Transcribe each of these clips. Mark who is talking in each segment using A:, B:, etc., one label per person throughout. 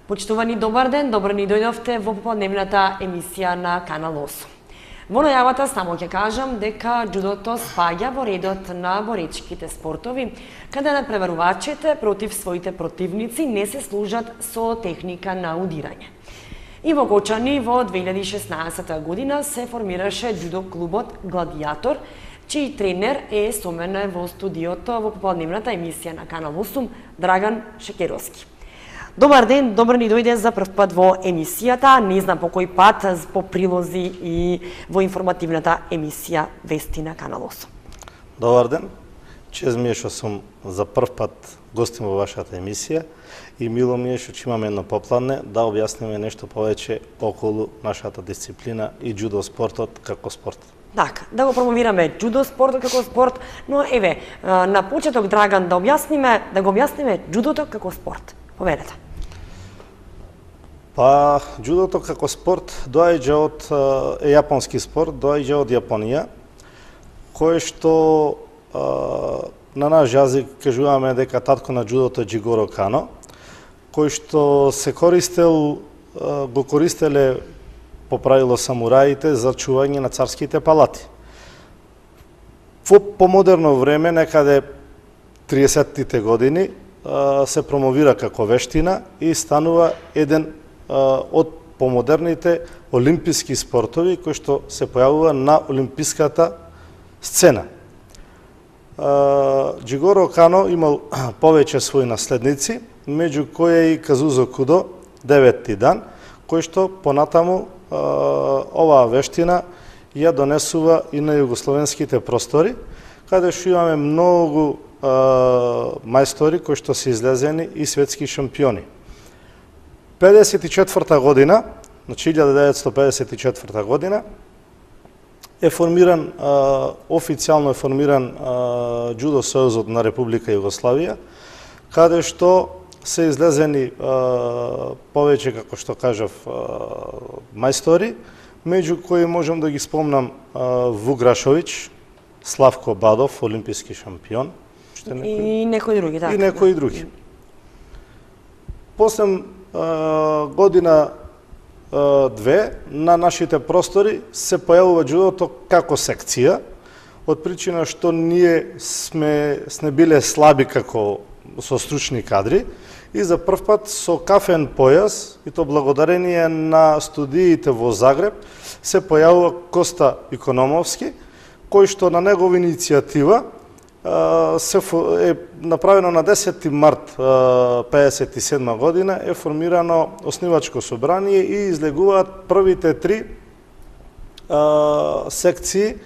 A: Почитувани, добар ден, добро ни дојдовте во поподневната емисија на Канал 8. Во најавата само ќе кажам дека џудото спаѓа во редот на боречките спортови, каде надпреварувачите против своите противници не се служат со техника на удирање. И во Гочани во 2016 година се формираше џудо клубот Гладијатор, чиј тренер е со мене во студиото во поподневната емисија на Канал 8 Драган Шекеровски. Добар ден, добро ни дојде за прв пат во емисијата, не знам по кој пат, по прилози и во информативната емисија Вести на Канал 8.
B: Добар ден, чест ми е што сум за прв пат гостим во вашата емисија и мило ми е што имаме едно попладне да објасниме нешто повеќе околу нашата дисциплина и џудо спортот како спорт.
A: Така, да го промовираме џудо спортот како спорт, но еве, на почеток Драган да го објасниме џудото како спорт. Поведете.
B: Па, џудото како спорт доаѓа од јапонски спорт, доаѓа од Јапонија, кој што на наш јазик кажуваме дека татко на џудото е Џигоро Кано, кој што го користеле по правило самураите за чување на царските палати. Во помодерно време, некаде 30-тите години, се промовира како вештина и станува еден од помодерните олимписки спортови кои што се појавува на олимписката сцена. Џигоро Кано имал повеќе своји наследници, меѓу кои и Казузо Кудо, 9-ти дан, кој што понатаму оваа вештина ја донесува и на југословенските простори, каде што имаме многу мајстори кои што се излезени и светски шампиони. 54 година, значи 1954 година, е формиран, официјално е формиран џудо сојузот на Република Југославија, каде што се излезени повеќе, како што кажав, мајстори, меѓу кои можам да ги спомнам Вук Рашовиќ, Славко Бадов, олимписки шампион,
A: и некои други, така.
B: И некои други. После година две на нашите простори се појавува џудото како секција, од причина што ние сме биле слаби како со стручни кадри и за прв пат со кафен појас, и то благодарение на студиите во Загреб, се појавува Коста Икономовски, кој што на негова иницијатива е направено на 10 март 1957 година, е формирано оснивачко собрание и излегуваат првите 3 секции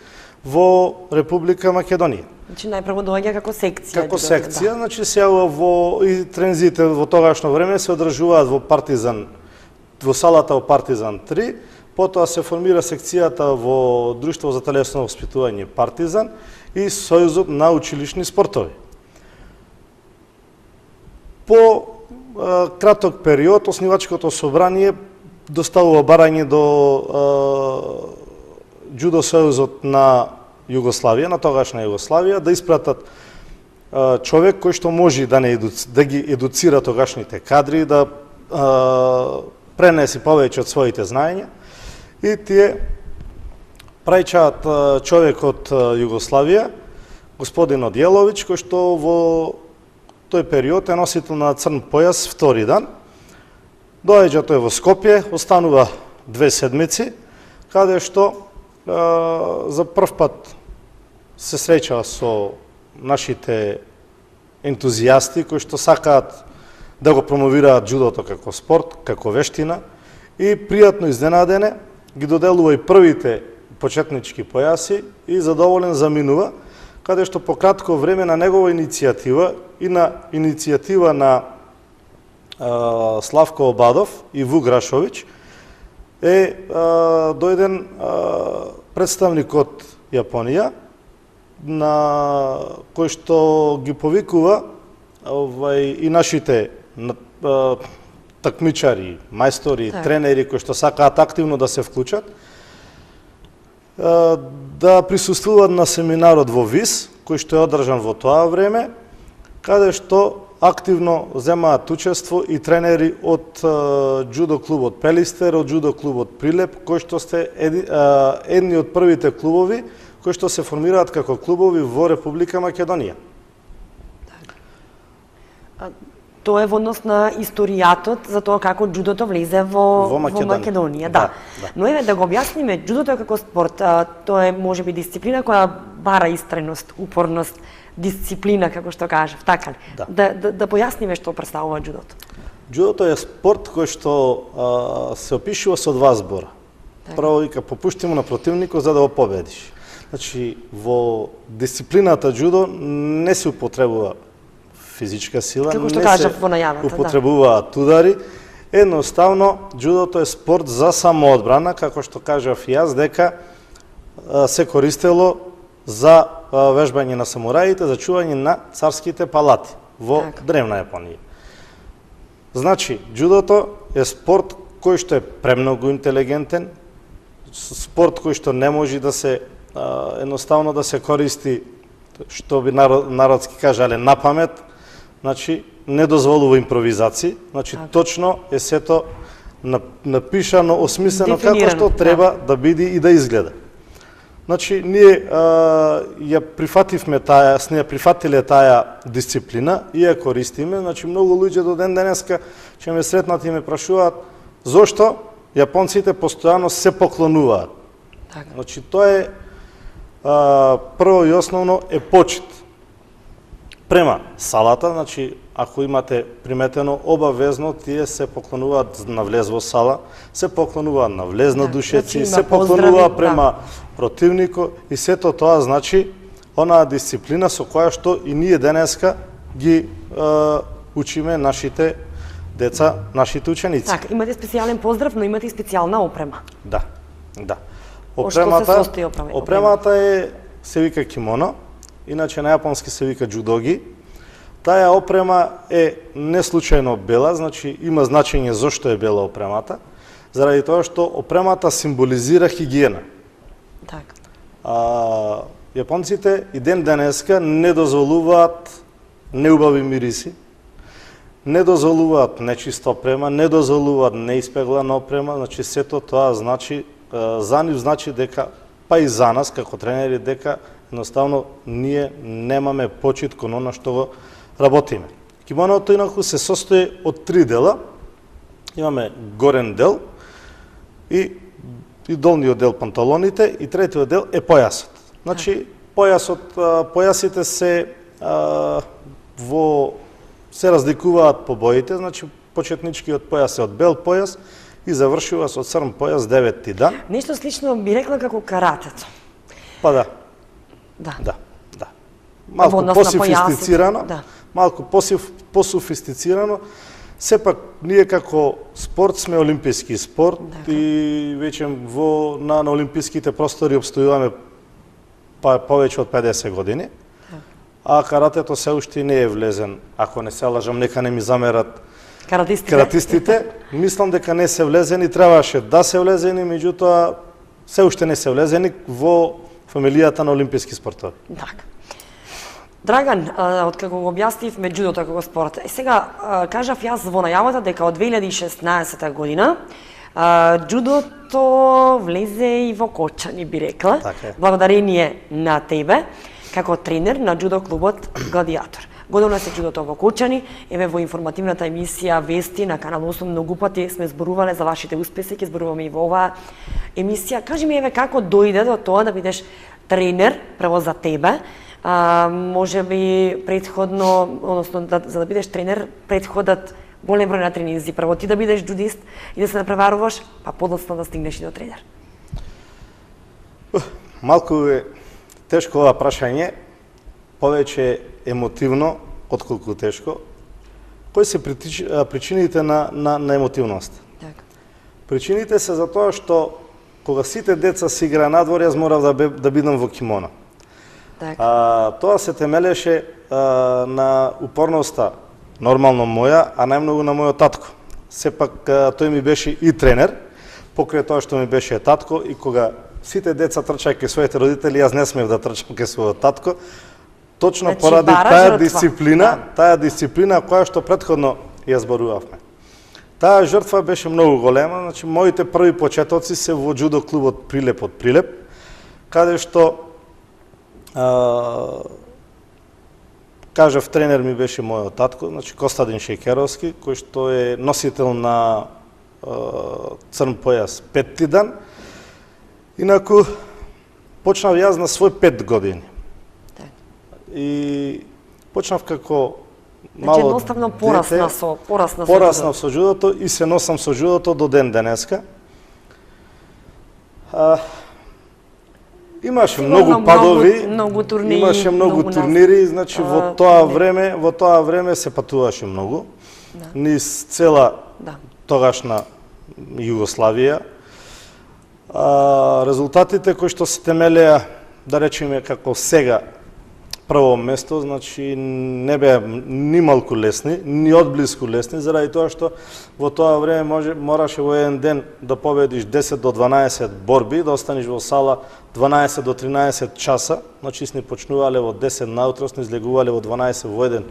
B: во Република Македонија.
A: Значи најпрво доаѓа како секција.
B: Како секција, значи се јавува во и трензите во тогашно време се одржуваат во Партизан, во салата во Партизан 3, потоа се формира секцијата во Друштво за телесно воспитување Партизан и Сојузот на училишни спортови. По краток период, оснивачкото собрание доставува барање до џудо сојузот на Југославија, на тогашна Југославија, да испратат човек кој што може да ги едуцира тогашните кадри, да пренеси повеќе од своите знаења. И тие прајчаат човек од Југославија, господин Одјеловиќ, кој што во тој период е носител на црн појас втори дан. Доаѓа тој во Скопје, останува 2 седмици, каде што за прв пат се среќа со нашите ентузијасти кои што сакаат да го промовираат џудото како спорт, како вештина, и пријатно изненадене ги доделува и првите почетнички појаси и задоволен заминува, каде што по кратко време на негова иницијатива и на иницијатива на Славко Обадов и Вук Рашовиќ е дојден представник од Јапонија, на кој што ги повикува и нашите такмичари, мајстори, тренери кои што сакаат активно да се вклучат, да присуствуваат на семинарот во ВИС, кој што е одржан во тоа време, каде што активно земаат учество и тренери од џудо клубот Пелистер, од џудо клубот Прилеп, кои што сте едни од првите клубови кои што се формираат како клубови во Република Македонија.
A: Тоа е во однос на историјатот за тоа како џудото влезе во Македонија. Да. Но еве да го објасниме, џудото како спорт, тоа е можеби дисциплина која бара истреност, упорност, дисциплина, како што кажав, така ли? Да појасниме што представува џудото.
B: Џудото е спорт кој што се опишува со два збора. Прво вика попушти му на противникот за да го победиш. Значи во дисциплината џудо не се употребува физичка сила,
A: како што кажав во најавата,
B: употребуваат удари. Едноставно џудото е спорт за самоодбрана, како што кажав и јас, дека се користело за вежбање на самураите, за чување на царските палати во древна Јапонија. Значи, џудото е спорт кој што е премногу интелигентен, спорт кој што не може да се едноставно да се користи, што би народски кажале, на памет, значи не дозволува импровизации, значи точно е сето напишано, осмислено како што треба да биде и да изгледа. Значи, ние ја прифативме прифатиле таа дисциплина и ја користиме. Значи, многу луѓе до ден денеска ќе ме сретнат и ме прашуваат зошто јапонците постојано се поклонуваат. Значи, тоа е прво и основно е почит према салата. Значи, ако имате приметено, обавезно тие се поклонуваат на влез во сала, се поклонуваат на влез на душеци, се поклонуваат према противникот и сето тоа значи онаа дисциплина со која што и ние денеска ги учиме нашите деца, нашите ученици.
A: Така, имате специјален поздрав, но имате и специјална опрема.
B: Да.
A: Опремата
B: се вика кимоно, иначе на јапонски се вика џудоги. Таа опрема е не случајно бела, значи има значење зошто е бела опремата, заради тоа што опремата символизира хигиена.
A: Така.
B: Јапонците и ден денеска не дозволуваат неубави мириси, не дозволуваат нечиста опрема, не дозволуваат неиспеглана опрема, значи сето тоа значи за нив значи дека, па и за нас како тренери, дека едноставно ние немаме почит кон она што го работиме. Кимоното инаку се состои од три дела. Имаме горен дел и долниот дел панталоните и третиот дел е појасот. Значи појасите се разликуваат по боите, значи почетничкиот појас е од бел појас и завршува со црн појас 9-ти дан.
A: Нешто слично би рекла како каратето.
B: Па да. Малку пософистицирано, малку пософистицирано. Сепак ние како спорт сме олимписки спорт и веќе на олимписките простори обстојуваме повеќе од 50 години. А каратето се уште не е влезен, ако не се лажам, нека не ми замерат каратистите. Мислам дека не се влезени, требаше да се влезени, меѓутоа се уште не се влезени во фамилијата на олимписки спортови.
A: Така. Драган, откако го објаснивме џудото како спорт, сега кажав јас во најавата дека од 2016 година џудото влезе и во Кочани, би рекла, благодарение на тебе, како тренер на џудо клубот Гладиатор. Го донесе џудото во Кочани, еве во информативната емисија Вести на Канал 8 многу пати сме зборувале за вашите успеси, ќе зборуваме и во оваа емисија. Кажи ми еве како дојде до тоа да бидеш тренер, прво за тебе, може би предходно, односно за да бидеш тренер, предходат голем број на тренинзи. Прво ти да бидеш џудист и да се напреваруваш, па подоцна да стигнеш и до тренер.
B: Малку е тешко ова прашање, повеќе емотивно, отколку тешко. Кои се причините на емотивност? Причините се за тоа што кога сите деца се игра надвор, јас морав да бидам во кимоно. Тоа се темелеше на упорноста, нормално моја, а најмногу на мојот татко. Сепак тој ми беше и тренер, покрај тоа што ми беше татко, и кога сите деца трчаат кај своите родители, јас не смев да трчам кај својот татко, точно
A: Значи,
B: поради
A: бара
B: таа
A: жртва.
B: дисциплина,
A: Да.
B: таа дисциплина која што претходно ја зборувавме. Таа жртва беше многу голема, значи моите први почетоци се во џудо клубот Прилеп од Прилеп, каде што кажав, тренер ми беше мојот татко, значи Костадин Шејкеровски, кој што е носител на црн појас 5-ти дан. Инаку почнав јас на свој 5 години. И почнав како
A: Значи,
B: мало
A: едноставно порасна
B: дете,
A: со
B: пораснав со џудото и се носам со џудото до ден денеска. Имаше
A: Сигурно
B: многу падови,
A: многу турнири,
B: имаше многу турнири, значи во тоа време се патуваше многу.
A: Да.
B: Низ цела
A: Да.
B: тогашна Југославија. Резултатите кои што се темелеа, да речеме како сега, прво место, значи не беа ни малку лесни, ни одблиску лесни, заради тоа што во тоа време мораше во еден ден да победиш 10 до 12 борби, да останеш во сала 12 до 13 часа, значи сни почнувале во 10 наутро, сни излегувале во 12 во еден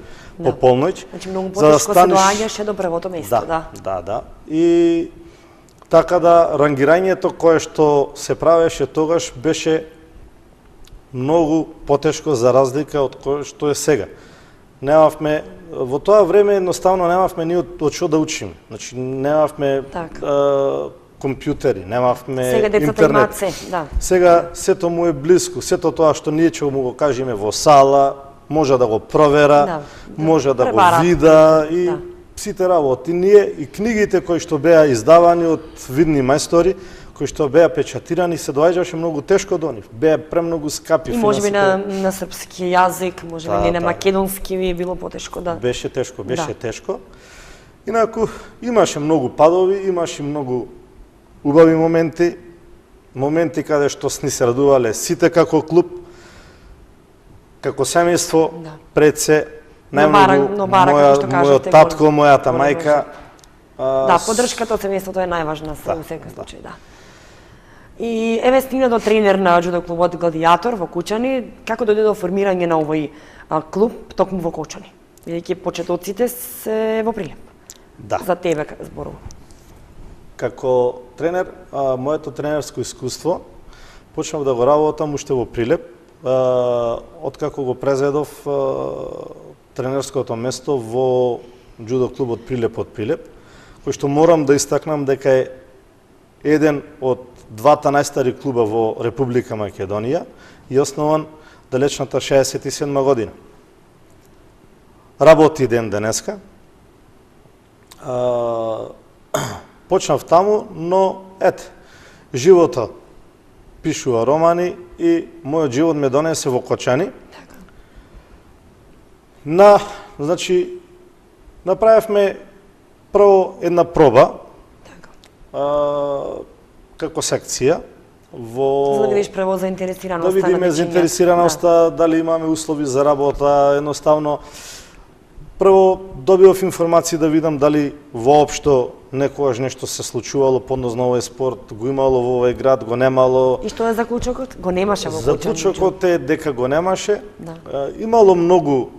B: по полноќ.
A: Значи многу потешко се доаѓаше до првото место,
B: Да. И така да рангирањето кое што се правеше тогаш беше многу потешко за разлика од кое што е сега. Немавме во тоа време едноставно немавме ни од што да учиме. Значи немавме компјутери, немавме
A: сега децата
B: интернет.
A: имаат се, да.
B: Сега сето му е блиску, сето тоа што ние ќе му го кажеме во сала, може да го провера, може да го вида и сите работи. Ние и книгите кои што беа издавани од видни мајстори, кои што беа печатирани, се доаѓаше многу тешко до нив. Беа премногу скапи.
A: И можеби на српски јазик, можеби не на македонски би било потешко, да.
B: Беше тешко. Инаку имаше многу падови, имаше многу убави моменти каде што сни се радувале сите како клуб, како семејство, пред се најмногу мојот татко, мојата мајка.
A: Да, поддршката од семејството е најважна во секој случај, да. И еве стигна до тренер на џудо клубот Гладијатор во Кучани, како дојде до формирање на овој клуб токму во Кучани? Бидејќи почетоците се во Прилеп.
B: Да.
A: За тебе зборувам.
B: Како тренер, моето тренерско искуство почнав да го работам уште во Прилеп, откако го презедов тренерското место во џудо клубот Прилеп од Прилеп, кој што морам да истакнам дека е еден од двата најстари клуба во Република Македонија и основан далечната 67 година. Работи ден денеска. Почнав таму, но ете, животот пишува романи и мојот живот ме донесе во Кочани. Значи, направивме прво една проба како секција во...
A: За да видиш прво заинтересираноста.
B: Да видиме заинтересираноста, дали имаме услови за работа, едноставно. Прво добивав информации да видам дали воопшто некогаш нешто се случувало поднозно овој спорт, го имало во овој град, го немало.
A: И што е заклучокот? Го немаше во Кучани.
B: Заклучокот е дека го немаше. Имало многу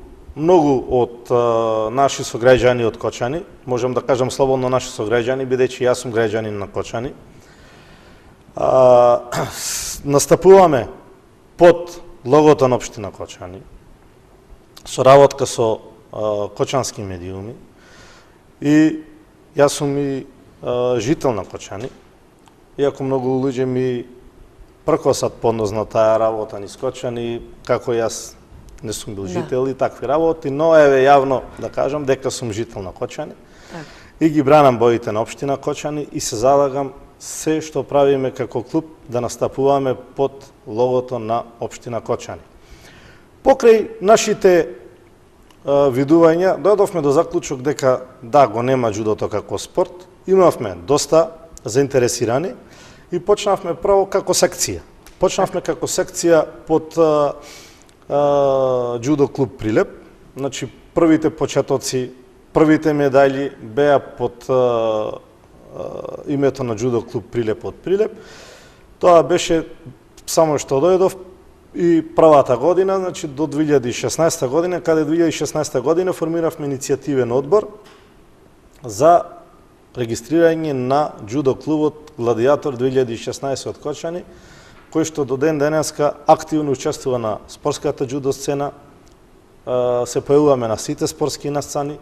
B: од наши сограѓани од Кочани, можам да кажам слободно наши сограѓани, бидејќи јас сум граѓанин на Кочани. Настапуваме под логото на општина Кочани, со работка со кочански медиуми, и јас сум и жител на Кочани, иако многу луѓе ми пркосат поднозно таа работа низ Кочани, како јас не сум бил жител и такви работи, но еве јавно да кажам дека сум жител на Кочани и ги бранам боите на општина Кочани и се залагам се што правиме како клуб да настапуваме под логото на општина Кочани. Покрај нашите видувања, дојдовме до заклучок дека да, го нема џудото како спорт, имавме доста заинтересирани и почнавме право како секција. Почнавме како секција под џудо клуб Прилеп, значи првите почетоци, првите медаљи беа под името на џудо клуб Прилеп од Прилеп. Тоа беше само што дојдов, и првата година, значи до 2016 година, каде 2016 година формиравме иницијативен одбор за регистрирање на джудо клубот Гладиатор 2016 од Кочани, кој што до ден денеска активно учествува на спортската джудо сцена, се појавуваме на сите спортски насцени.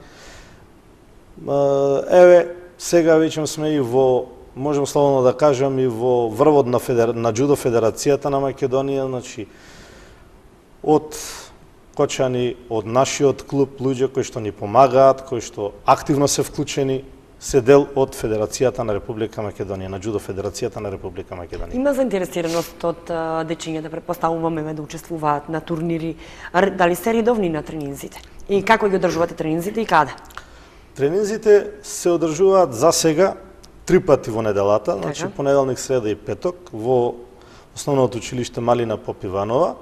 B: Еве, сега веќе сме и во, можем слободно да кажам, и во врвот на джудо федерацијата на Македонија, значи од Кочани, од нашиот клуб, луѓе кои што ни помагаат, кои што активно се вклучени, се дел од Федерацијата на Република Македонија, на Джудо Федерацијата на Република Македонија.
A: Има заинтересираност од дечињата, претпоставуваме, да учествуваат на турнири. Дали се редовни на тренинзите? И како ги одржувате тренинзите и каде?
B: Тренинзите се одржуваат за сега 3 пати во неделата, значи понеделник, среда и петок, во Основното училиште Малина Попиванова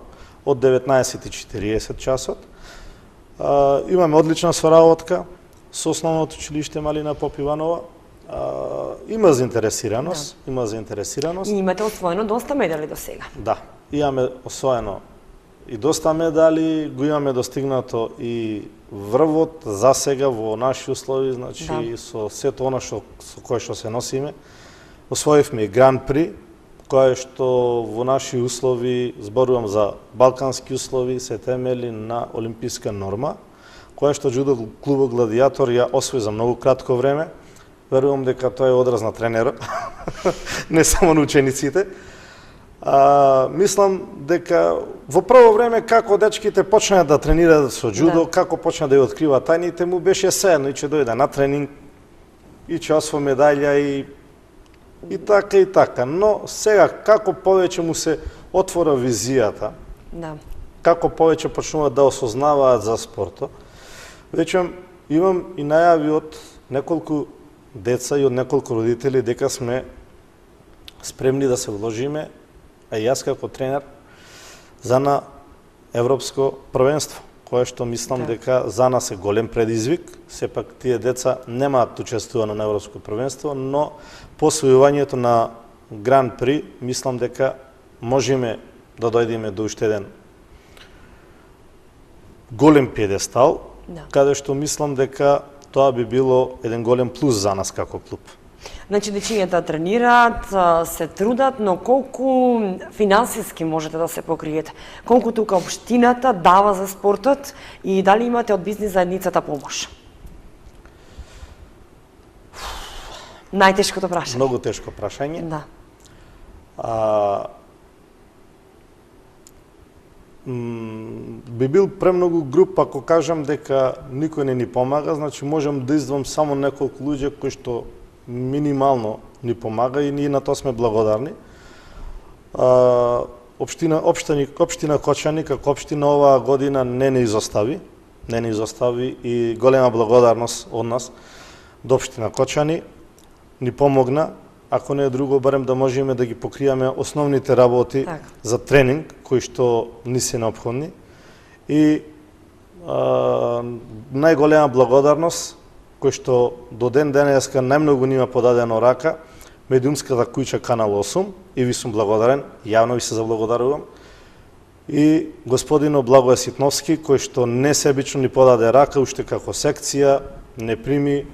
B: од 19:40 часот. Имаме одлична соработка со Основното училиште Малина Попиванова. Има заинтересираност,
A: И имате освоено доста медали до сега.
B: Да, имаме освоено и доста медали, го имаме достигнато и врвот за сега во наши услови, значи со сето она со кое што се носиме. Освоивме и Гран При, кое што во наши услови, зборувам за балкански услови, се темели на олимписка норма, кое што джудо клубот Гладиатор ја освои за многу кратко време. Верувам дека тоа е одраз на тренерот, не само на учениците. Мислам дека во прво време како дечките почнаа да тренираат со джудо, како почнаа да ја откриваат тајните, му беше сеено и ќе дојде на тренинг и ќе освои медаља и така. Но сега како повеќе му се отвора визијата, како повеќе почнуваат да осознаваат за спортот, веќе имам и најави од неколку деца и од неколку родители дека сме спремни да се вложиме, а јас како тренер, за на Европско првенство, кое што мислам дека за нас е голем предизвик. Сепак тие деца немаат да учествуваат на Европско првенство, но по освојувањето на Гран При, мислам дека можеме да дојдеме до уште еден голем пиедестал, каде што мислам дека тоа би било еден голем плюс за нас како клуб.
A: Значи, дечињата тренираат, се трудат, но колку финансиски можете да се покриете? Колку тука општината дава за спортот и дали имате од бизнис заедницата помош? Најтешкото прашање.
B: Многу тешко прашање.
A: Да.
B: Би бил премногу груб ако кажам дека никој не ни помага, значи можам да издвам само неколку луѓе кои што минимално ни помага и ние на тоа сме благодарни. Општина Кочани како општина оваа година не изостави и голема благодарност од нас до општина Кочани ни помогна, ако не е друго, барем да можеме да ги покријаме основните работи за тренинг кои што ни се необходни и најголема благодарност кој што до ден денеска најмногу нима подадено рака, медиумската куќа Канал 8, и ви сум благодарен, јавно ви се заблагодарувам, и господино Благоје Ситновски, кој што несебично ни подаде рака, уште како секција, не прими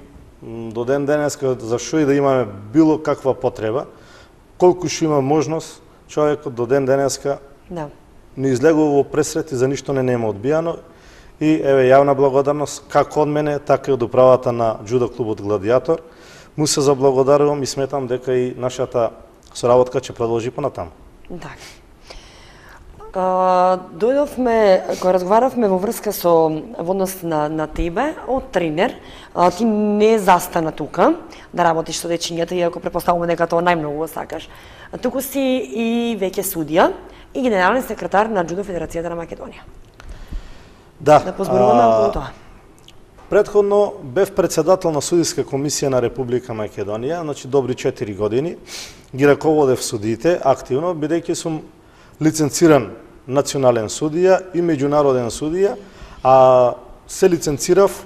B: до ден денеска, за што и да имаме било каква потреба, колку што има можност, човекот до ден денеска не излегува во пресрет и за ништо не нема одбијано. И еве јавна благодарност како од мене, така и од управата на джудо клубот Гладиатор. Му се заблагодарувам и сметам дека и нашата соработка ќе продолжи понатаму.
A: Така. Дојдовме, кога разговаравме во врска со однос на тебе, од тренер, ти не застана тука да работиш со дечињата, иако претпоставуваме дека тоа најмногу го сакаш. Туку си и веќе судија и генерален секретар на Джудо Федерацијата на Македонија.
B: Да
A: позборуваме околу тоа.
B: Претходно бев председател на судиска комисија на Република Македонија, значи добри 4 години. Ги раководев судиите активно, бидејќи сум лиценциран национален судија и меѓународен судија, а се лиценцирав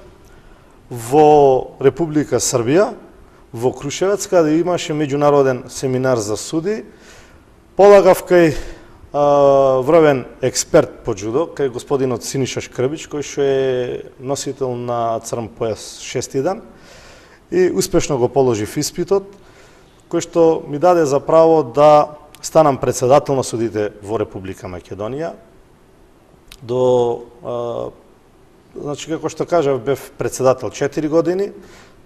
B: во Република Србија, во Крушевец, каде имаше меѓународен семинар за суди. Полагав кај врвен експерт по джудо, кај господинот Синиша Шкрбич, кој што е носител на црн појас 6 дан и успешно го положив испитот, кој што ми даде за право да станам председател на судите во Република Македонија. Значи, како што кажав, бев председател 4 години,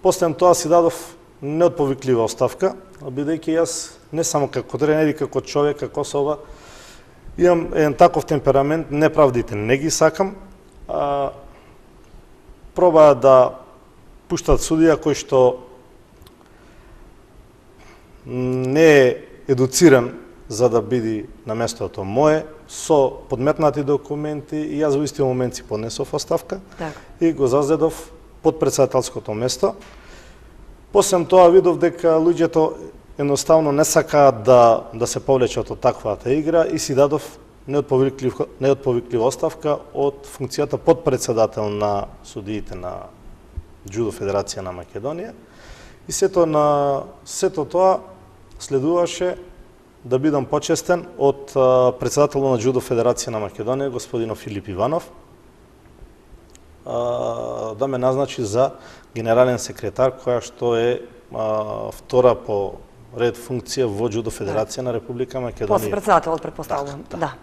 B: после тоа си дадов неотповиклива оставка, бидејќи јас не само како тренер и како човек, како особа, имам еден таков темперамент, неправдите не ги сакам, пробаа да пуштат судија кој што не е едуциран за да биде на местото мое, со подметнати документи, и јас во истиот момент си поднесов оставка и го зазедов под председателското место. После тоа видов дека луѓето едноставно не сакаат да се повлечат од таквата игра и си дадов неотповиклива оставка од функцијата подпредседател на судиите на Джудо Федерација на Македонија. И сето тоа следуваше да бидам почестен од председателот на Джудо Федерација на Македонија, господинов Филип Иванов, да ме назначи за генерален секретар, која што е втора по ред функција во Джудо Федерација на Република Македонија.
A: После председателот, предпоставувам. Да.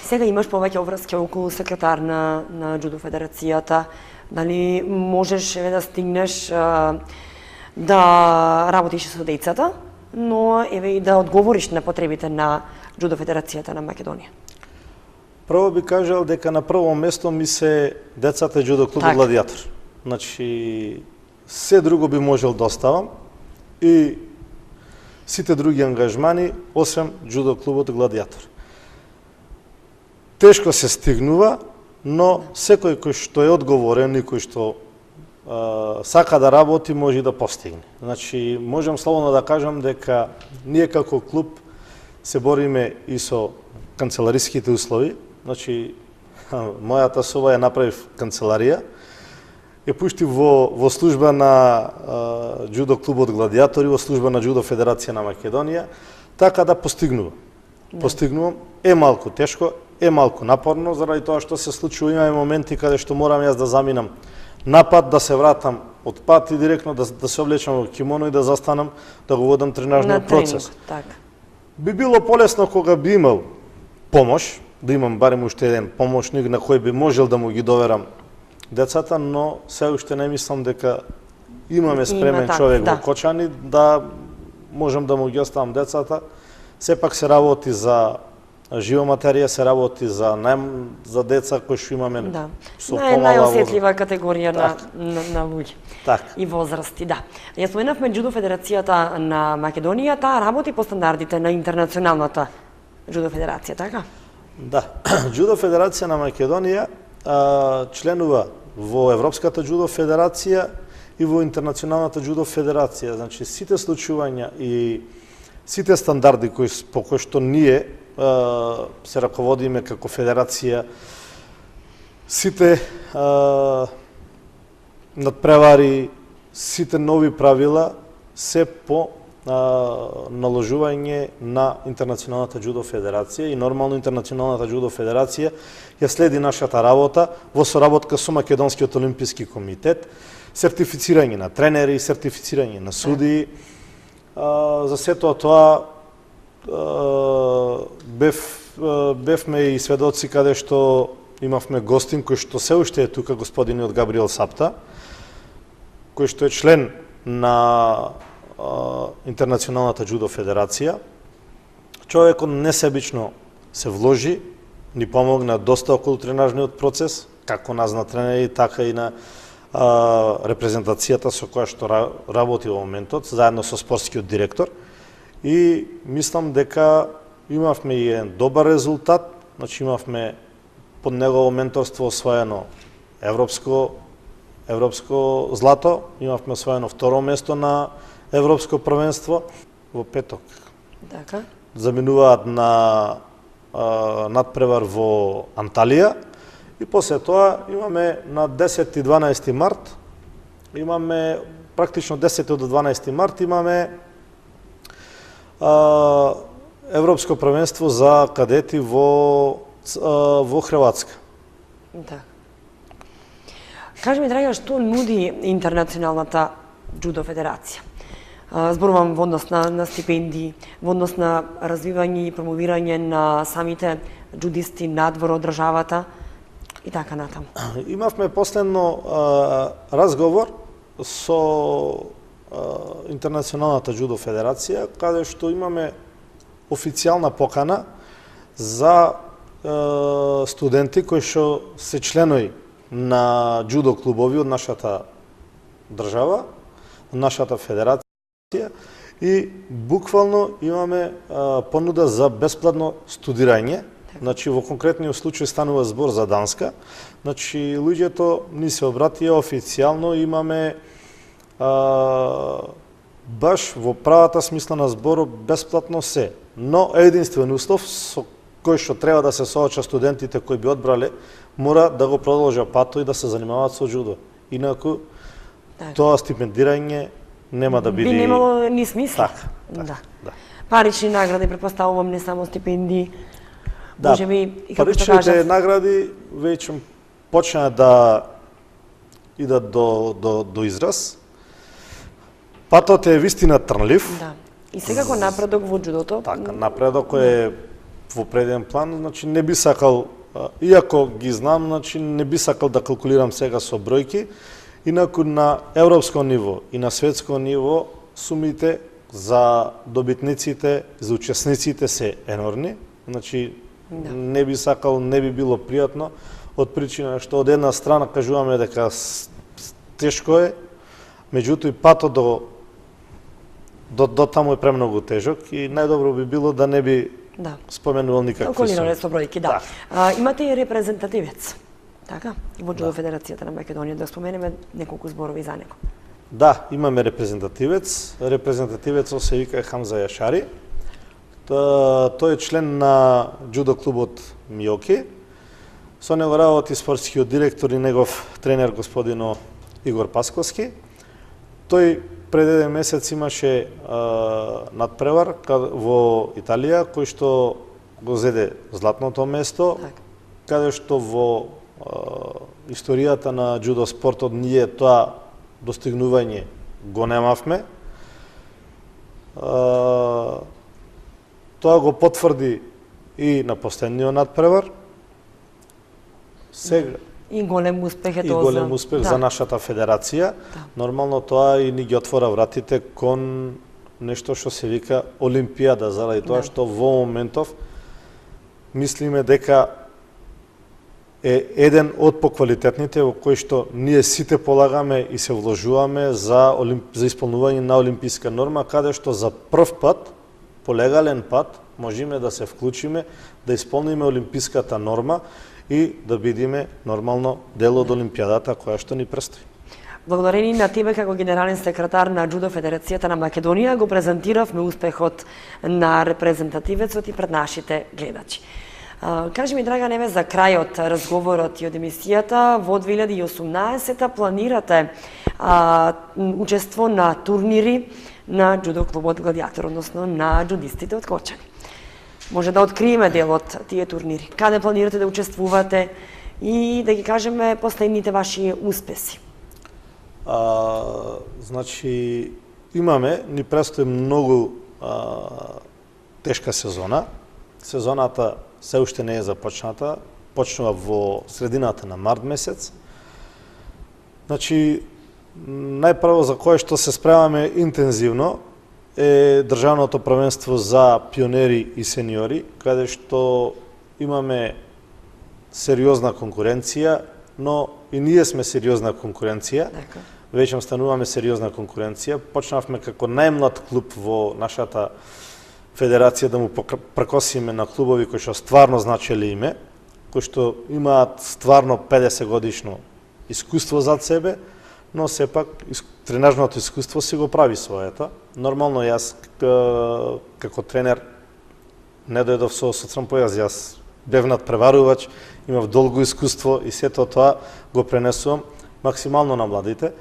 A: Сега имаш повеќе обврски околу секретар на Джудо Федерацијата. Дали можеш да стигнеш да работиш со децата, но и да одговориш на потребите на Джудо Федерацијата на Македонија?
B: Прво би кажал дека на прво место ми се децата Джудо клубот Гладиатор. Значи, се друго би можел да оставам и сите други ангажмани, освен Джудо клубот Гладиатор. Тешко се стигнува, но секој кој што е одговорен и кој што сака да работи, може да постигне. Значи, можам слободно да кажам дека ние како клуб се бориме и со канцелариските услови. Значи, мојата соба ја направив канцеларија, ја пуштив во служба на Джудо клубот Гладиатори, во служба на Джудо Федерација на Македонија, така да постигнувам. Постигнувам, е малку тешко, е малку напорно, заради тоа што се случува, имаме моменти каде што морам јас да заминам на пат, да се вратам од пат и директно да се облечам во кимоно и да застанам да го водам тренажниот процес. Би било полесно кога би имал помош, да имам барем уште еден помошник на кој би можел да му ги доверам децата, но се уште не мислам дека имаме спремен човек во Кочани да можам да му ги оставам децата. Сепак се работи за жива материја, се работи за деца кои што имаме со помала
A: најосетлива категорија на луѓе и возрасти. Ја споменавме Джудо Федерацијата на Македонија, таа работи по стандардите на интернационалната Джудо Федерација, така?
B: Да, Джудо Федерација на Македонија членува во Европската Джудо Федерација и во Интернационалната Джудо Федерација. Значи, сите случувања и сите стандарди по кои што ние се раководиме како федерација, сите надпревари, сите нови правила се по наложување на Интернационалната Джудо Федерација и нормално Интернационалната Джудо Федерација ја следи нашата работа во соработка со Македонскиот олимписки комитет, сертифицирање на тренери, сертифицирање на судии. За сето тоа бевме и сведоци каде што имавме гостин кој што се уште е тука, господинот Габриел Сапта, кој што е член на Интернационалната Джудо Федерација. Човекот несебично се вложи, ни помогна доста околу тренажниот процес, како нас на тренери, така и на репрезентацијата со која што работи во моментот, заедно со спортскиот директор. И мислам дека имавме и еден добар резултат, значи имавме под негово менторство освоено европско злато, имавме освоено второ место на Европско првенство во петок.
A: Така.
B: Заминуваат на надпревар во Анталија и после тоа имаме на 10 и 12 март, имаме практично 10 до 12 март имаме Европско првенство за кадети во Хрватска.
A: Да. Кажи ми, Драган, што нуди Интернационалната джудо федерација? Зборувам во однос на стипендии, во однос на развивање и промовирање на самите джудисти надвор од државата и така натаму.
B: Имавме последно разговор со Интернационалната джудо федерација, каде што имаме официјална покана за студенти кои што се членови на джудо клубови од нашата држава, од нашата федерација, и буквално имаме понуда за бесплатно студирање. Значи, во конкретниот случај станува збор за Данска. Значи, луѓето ни се обратија официјално, имаме баш во правата смисла на зборот бесплатно се. Но единствен услов со кој што треба да се соочат студентите кои би одбрале, мора да го продолжа патот и да се занимаваат со джудо. Инаку, тоа стипендирање нема да биде...
A: Би немало ни смисла.
B: Так.
A: Да. Парични награди, претпоставувам, не само стипендии.
B: Да,
A: Може би, и како што
B: паричните
A: кажав,
B: награди веќе почна да идат до израз. Патот е вистина трнлив.
A: Да. И секако напредок во джудото.
B: Така, напредок е во преден план, значи не би сакал, иако ги знам, значи не би сакал да калкулирам сега со бројки, инаку на европско ниво и на светско ниво сумите за добитниците, за учесниците се енорни. Значи не би сакал, не би било пријатно, од причина што од една страна кажуваме дека тешко е, меѓутоа патот до таму е премногу тежок и најдобро би било да не би споменувал никакви
A: калкулирале со бројки, да. Имате и репрезентативец, така? Во Джудо Федерацијата на Македонија, да споменеме неколку зборови за него.
B: Да, имаме репрезентативец. Репрезентативецот се вика Хамза Јашари. Тој е член на джудо клубот Миоки. Со него работи спортскиот директор и негов тренер господино Игор Пасковски. Тој пред еден месец имаше надпревар во Италија, кој што го зеде златното место, каде што во историјата на джудо спортот ние тоа достигнување го немавме. Тоа го потврди и на последниот надпревар. Сега
A: И голем успех е тоа.
B: И голем успех за нашата федерација. Нормално тоа и ни ги отвора вратите кон нешто што се вика Олимпијада, заради тоа што во моментов мислиме дека е еден од поквалитетните во кој што ние сите полагаме и се вложуваме за исполнување на олимписка норма, каде што за прв пат, по легален пат, можеме да се вклучиме, да исполниме олимписката норма и да бидеме нормално дел од Олимпијадата која што ни престои.
A: Благодарение на тебе како генерален секретар на Джудо Федерацијата на Македонија го презентиравме успехот на репрезентативецот и пред нашите гледачи. Кажи ми, Драган, еве за крајот разговорот и од емисијата, во 2018 планирате учество на турнири на джудо клубот Гладиатор, односно на джудистите од Кочани. Може да откриеме дел од тие турнири. Каде планирате да учествувате и да ги кажеме последните ваши успеси?
B: Значи, ни престои многу тешка сезона. Сезоната се уште не е започната, почнува во средината на март месец. Значи, најпрво за кое што се спремаме интензивно е државното првенство за пионери и сениори, каде што имаме сериозна конкуренција, но и ние сме сериозна конкуренција. Веќе стануваме сериозна конкуренција. Почнавме како најмлад клуб во нашата федерација да му прекосиме на клубови кои што стварно значеле име, кои што имаат стварно 50 годишно искуство зад себе, но сепак тренажното искуство си го прави своето. Нормално јас како тренер не дојдов со црн појас, јас бев надпреварувач, имав долго искуство и сето тоа го пренесувам максимално на младите.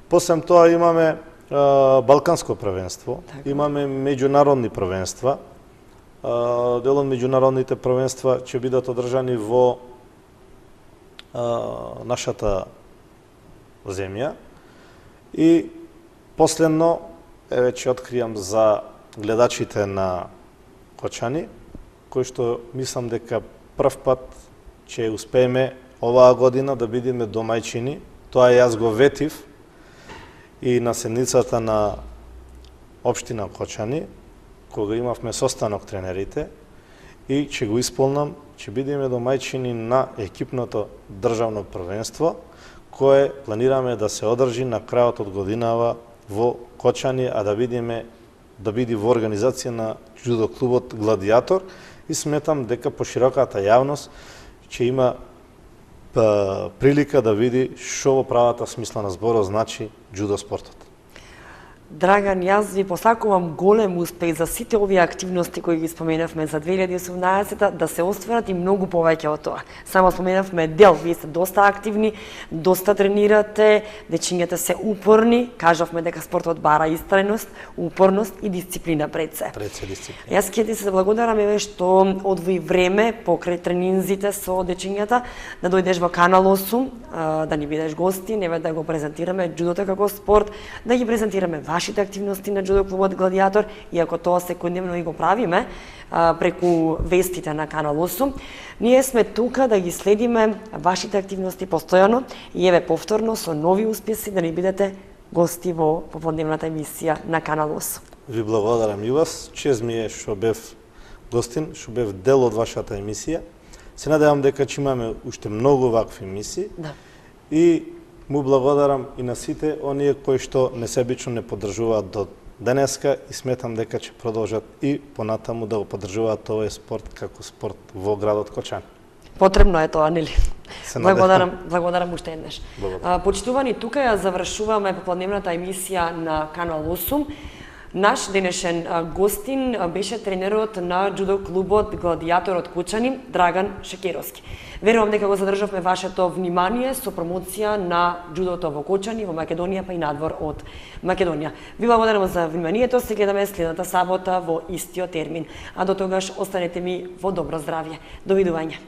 B: После тоа имаме Балканско првенство, имаме меѓународни првенства, дел од меѓународните првенства ќе бидат одржани во нашата земја. И последно, ќе откријам за гледачите на Кочани, кој што мислам дека прв пат ќе успееме оваа година да бидеме домајчини. Тоа јас го ветив и на седницата на општина Кочани, кога имавме состанок тренерите, и ќе го исполнам, ќе бидеме домајчини на екипното државно првенство, кое планираме да се одржи на крајот од годинава во Кочани, а да биде во организација на џудо клубот Гладиатор, и сметам дека пошироката јавност ќе има прилика да види што во правата смисла на зборот значи џудо спортот.
A: Драган, јас ви посакувам голем успех за сите овие активности кои ги споменавме за 2018 да се остварат и многу повеќе од тоа. Само споменавме дел, вие сте доста активни, доста тренирате, дечињата се упорни, кажавме дека спортот бара истреност, упорност и дисциплина пред се.
B: Пред се дисциплина.
A: Јас ќе ти се благодарам еве што одвои време покрај тренинзите со дечињата да дојдеш во Канал 8, да ни бидеш гости, еве да го презентираме џудото како спорт, да ги презентираме вашите активности на џудо клубот Гладиатор, иако тоа секојдневно и го правиме преку вестите на Канал 8. Ние сме тука да ги следиме вашите активности постојано и еве повторно со нови успеси да ни бидете гости во поподневната емисија на Канал 8.
B: Ви благодарам и вас, чест ми е што бев гостин, што бев дел од вашата емисија. Се надевам дека ќе имаме уште многу вакви емисии.
A: Да.
B: И му благодарам и на сите оние кои што несебично не поддржуваат до денеска и сметам дека ќе продолжат и понатаму да го поддржуваат овој спорт како спорт во градот Кочани.
A: Потребно е тоа, нели? Благодарам уште еднаш. Почитувани, тука ја завршуваме попладневната емисија на Канал 8. Наш денешен гостин беше тренерот на џудо клубот Гладиатор од Кучани, Драган Шекеровски. Верувам дека го задржавме вашето внимание со промоција на џудото во Кучани, во Македонија, па и надвор од Македонија. Ви благодарам за вниманието, се гледаме следната сабота во истиот термин. А до тогаш останете ми во добро здравје. Довидување.